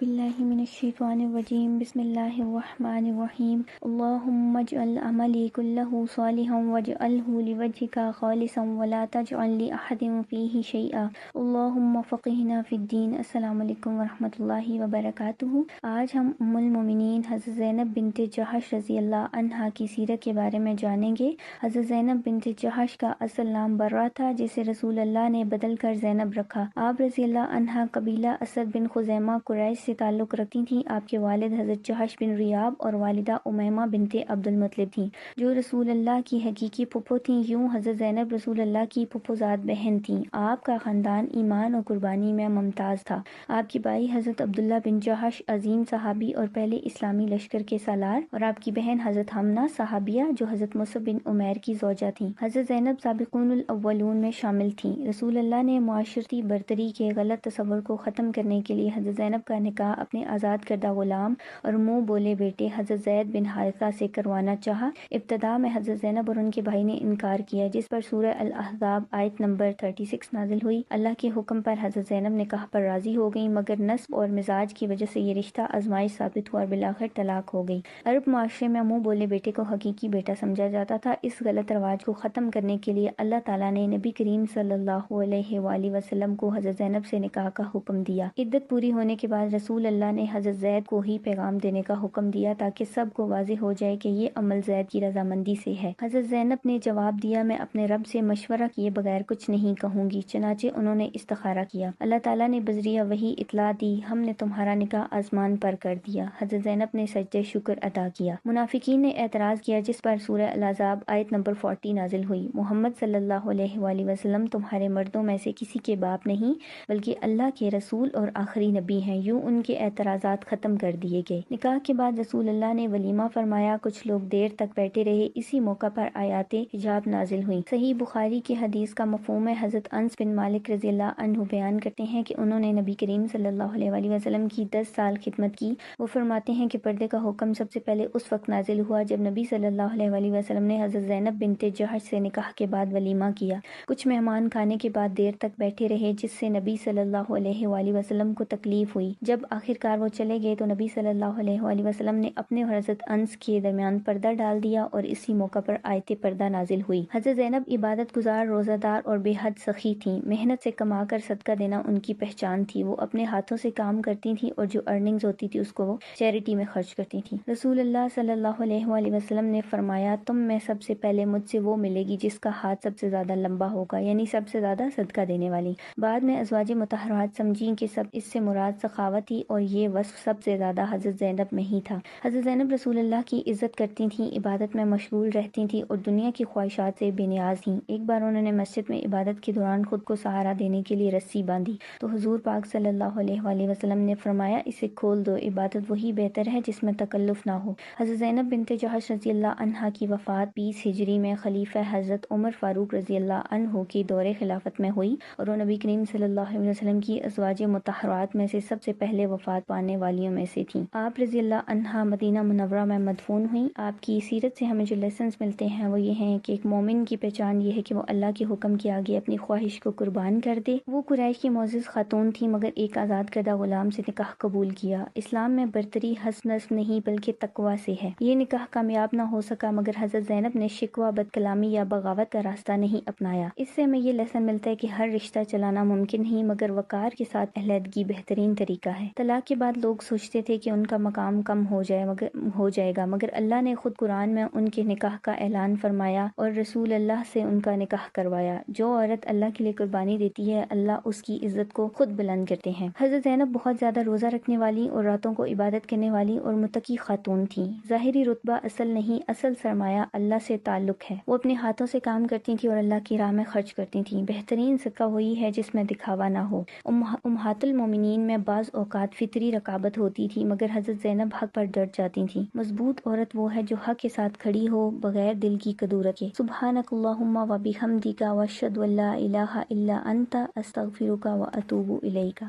باللہ من الشیطان الرجیم بسم اللہ الرحمن الرحیم اللہم اجعل عملی کلہ صالحا واجعلہ لوجہک خالصا ولا تجعل لأحد فیہ شیئا اللہم فقہنا فی الدین۔ السلام علیکم ورحمۃ اللہ وبرکاتہ۔ آج ہم ام المومنین حضرت زینب بنت جحش رضی اللہ عنہا کی سیرت کے بارے میں جانیں گے۔ حضرت زینب بنت جحش کا اصل نام برہ تھا، جسے رسول اللہ نے بدل کر زینب رکھا۔ آپ رضی اللہ عنہا قبیلہ اسد بن خزیمہ قریش سے تعلق رکھتی تھیں۔ آپ کے والد حضرت جحش بن ریاب اور والدہ امیمہ بنت عبد المطلب تھیں، جو رسول اللہ کی حقیقی پھپھو تھیں۔ یوں حضرت زینب رسول اللہ کی پھپھوزاد بہن تھیں۔ آپ کا خاندان ایمان اور قربانی میں ممتاز تھا۔ آپ کے بھائی حضرت عبداللہ بن جحش عظیم صحابی اور پہلے اسلامی لشکر کے سالار، اور آپ کی بہن حضرت حمنہ صحابیہ جو حضرت مصعب بن عمیر کی زوجہ تھیں۔ حضرت زینب سابقون الاولون میں شامل تھیں۔ رسول اللہ نے معاشرتی برتری کے غلط تصور کو ختم کرنے کے لیے حضرت زینب کا نکاح اپنے آزاد کردہ غلام اور منہ بولے بیٹے حضرت زید بن حارثہ سے کروانا چاہا۔ ابتدا میں حضرت زینب اور ان کے بھائی نے انکار کیا، جس پر سورہ الاحزاب آیت نمبر 36 نازل ہوئی۔ اللہ کے حکم پر حضرت زینب نکاح پر راضی ہو گئیں، مگر نسب اور مزاج کی وجہ سے یہ رشتہ آزمائش ثابت ہوا اور بالآخر طلاق ہو گئی۔ عرب معاشرے میں منہ بولے بیٹے کو حقیقی بیٹا سمجھا جاتا تھا۔ اس غلط رواج کو ختم کرنے کے لیے اللہ تعالیٰ نے نبی کریم صلی اللہ علیہ وآلہ وسلم کو حضرت زینب سے نکاح کا حکم دیا۔ عدت پوری ہونے کے بعد رسول اللہ نے حضرت زید کو ہی پیغام دینے کا حکم دیا، تاکہ سب کو واضح ہو جائے کہ یہ عمل زید کی رضامندی سے ہے۔ حضرت زینب نے جواب دیا، میں اپنے رب سے مشورہ کیے بغیر کچھ نہیں کہوں گی۔ چنانچہ انہوں نے استخارہ کیا۔ اللہ تعالیٰ نے بذریعہ وحی اطلاع دی، ہم نے تمہارا نکاح آسمان پر کر دیا۔ حضرت زینب نے سجدہ شکر ادا کیا۔ منافقین نے اعتراض کیا، جس پر سورہ الاحزاب آیت نمبر 40 نازل ہوئی۔ محمد صلی اللہ علیہ وآلہ وسلم تمہارے مردوں میں سے کسی کے باپ نہیں، بلکہ اللہ کے رسول اور آخری نبی ہیں۔ یوں ان کے اعتراضات ختم کر دیے گئے۔ نکاح کے بعد رسول اللہ نے ولیمہ فرمایا، کچھ لوگ دیر تک بیٹھے رہے۔ اسی موقع پر آیات حجاب نازل ہوئیں۔ صحیح بخاری کی حدیث کا مفہوم ہے، حضرت انس بن مالک رضی اللہ عنہ بیان کرتے ہیں کہ انہوں نے نبی کریم صلی اللہ علیہ وآلہ وسلم کی 10 سال خدمت کی۔ وہ فرماتے ہیں کہ پردے کا حکم سب سے پہلے اس وقت نازل ہوا جب نبی صلی اللہ علیہ وآلہ وسلم نے حضرت زینب بنت جحش سے نکاح کے بعد ولیمہ کیا۔ کچھ مہمان کھانے کے بعد دیر تک بیٹھے رہے، جس سے نبی صلی اللہ علیہ وآلہ وسلم کو تکلیف ہوئی۔ جب آخرکار وہ چلے گئے تو نبی صلی اللہ علیہ وآلہ وسلم نے اپنے اور حضرت انس کے درمیان پردہ ڈال دیا، اور اسی موقع پر آیت پردہ نازل ہوئی۔ حضرت زینب عبادت گزار، روزہ دار اور بے حد سخی تھیں۔ محنت سے کما کر صدقہ دینا ان کی پہچان تھی۔ وہ اپنے ہاتھوں سے کام کرتی تھیں اور جو ارننگز ہوتی تھی اس کو وہ چیریٹی میں خرچ کرتی تھیں۔ رسول اللہ صلی اللہ علیہ وآلہ وسلم نے فرمایا، تم میں سب سے پہلے مجھ سے وہ ملے گی جس کا ہاتھ سب سے زیادہ لمبا ہوگا، یعنی سب سے زیادہ صدقہ دینے والی۔ بعد میں ازواج مطہرات سمجھیں کہ سب اس سے مراد سخاوت تھی، اور یہ وصف سب سے زیادہ حضرت زینب میں ہی تھا۔ حضرت زینب رسول اللہ کی عزت کرتی تھیں، عبادت میں مشغول رہتی تھیں اور دنیا کی خواہشات سے بے نیاز تھیں۔ ایک بار انہوں نے مسجد میں عبادت کے دوران خود کو سہارا دینے کے لیے رسی باندھی تو حضور پاک صلی اللہ علیہ وآلہ وسلم نے فرمایا، اسے کھول دو، عبادت وہی بہتر ہے جس میں تکلف نہ ہو۔ حضرت زینب بنت جحش رضی اللہ عنہا کی وفات 20 ہجری میں خلیفہ حضرت عمر فاروق رضی اللہ عنہ کے دور خلافت میں ہوئی، اور وہ نبی کریم صلی اللہ علیہ وسلم کی ازواج مطہرات میں سے سب سے پہلے وفات پانے والیوں میں سے تھیں۔ آپ رضی اللہ عنہا مدینہ منورہ میں مدفون ہوئیں۔ آپ کی سیرت سے ہمیں جو لیسنز ملتے ہیں وہ یہ ہیں کہ ایک مومن کی پہچان یہ ہے کہ وہ اللہ کے حکم کے آگے اپنی خواہش کو قربان کر دے۔ وہ قریش کی معزز خاتون تھی، مگر ایک آزاد کردہ غلام سے نکاح قبول کیا۔ اسلام میں برتری حسب نسب نہیں بلکہ تقویٰ سے ہے۔ یہ نکاح کامیاب نہ ہو سکا، مگر حضرت زینب نے شکوہ، بد کلامی یا بغاوت کا راستہ نہیں اپنایا۔ اس سے ہمیں یہ لیسن ملتا ہے کہ ہر رشتہ چلانا ممکن نہیں، مگر وقار کے ساتھ علیحدگی بہترین طریقہ ہے۔ طلاق کے بعد لوگ سوچتے تھے کہ ان کا مقام کم ہو جائے گا، مگر اللہ نے خود قرآن میں ان کے نکاح کا اعلان فرمایا اور رسول اللہ سے ان کا نکاح کروایا۔ جو عورت اللہ کے لیے قربانی دیتی ہے، اللہ اس کی عزت کو خود بلند کرتے ہیں۔ حضرت زینب بہت زیادہ روزہ رکھنے والی اور راتوں کو عبادت کرنے والی اور متقی خاتون تھیں۔ ظاہری رتبہ اصل نہیں، اصل سرمایہ اللہ سے تعلق ہے۔ وہ اپنے ہاتھوں سے کام کرتی تھیں اور اللہ کی راہ میں خرچ کرتی تھیں۔ بہترین صدقہ وہی ہے جس میں دکھاوا نہ ہو۔ امہات المومنین میں بعض اوقات فطری رکابت ہوتی تھی، مگر حضرت زینب حق پر ڈٹ جاتی تھیں۔ مضبوط عورت وہ ہے جو حق کے ساتھ کھڑی ہو، بغیر دل کی کدورت کے۔ سبحانک اللہم و بحمدک، واشہد ان لا الہ الا انت، استغفرک و اتوب الیک۔